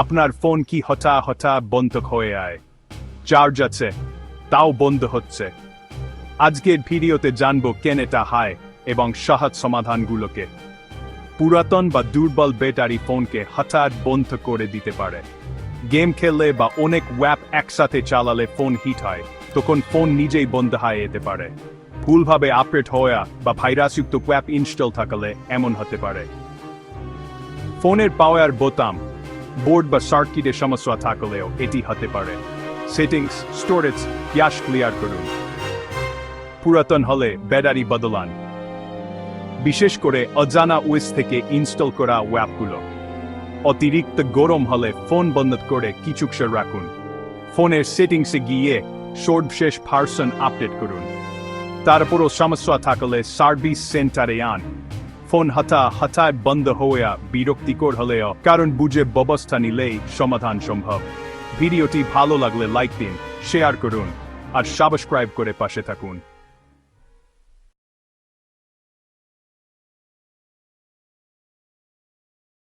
আপনার ফোন কি হঠাৎ বন্ধ হয়ে যায়, চার্জ আছে তাও বন্ধ হচ্ছে। আজকের ভিডিওতে জানবো কেন এটা হয় এবং সহজ সমাধানগুলোকে। পুরাতন বা দুর্বল ব্যাটারি ফোনকে হঠাৎ বন্ধ করে দিতে পারে। গেম খেললে বা অনেক ওয়্যাপ একসাথে চালালে ফোন হিট হয়, তখন ফোন নিজেই বন্ধ হয়ে যেতে পারে। ভুলভাবে আপডেট হওয়া বা ভাইরাসযুক্ত ওয়্যাপ ইনস্টল থাকলে এমন হতে পারে। ফোনের পাওয়ার বোতাম, বোর্ড বা সার্কিটের সমস্যা থাকলেও এটি হতে পারে। সেটিংস, স্টোরেজ, ক্যাশ ক্লিয়ার করুন। পুরাতন হলে ব্যাটারি বদলান, বিশেষ করে অজানা ওএস থেকে ইনস্টল করা ওয়্যাপগুলো। অতিরিক্ত গরম হলে ফোন বন্ধ করে কিছুক্ষণ রাখুন। ফোনের সেটিংসে গিয়ে সর্বশেষ ভার্সন আপডেট করুন। তারপরও সমস্যা থাকলে সার্ভিস সেন্টারে আন। ফোন হঠাৎ বন্ধ হওয়া বিরক্তিকর হলেও কারণ বুঝে ব্যবস্থা নিলেই সমাধান সম্ভব। ভিডিওটি ভালো লাগলে লাইক দিন, শেয়ার করুন আর সাবস্ক্রাইব করে পাশে থাকুন।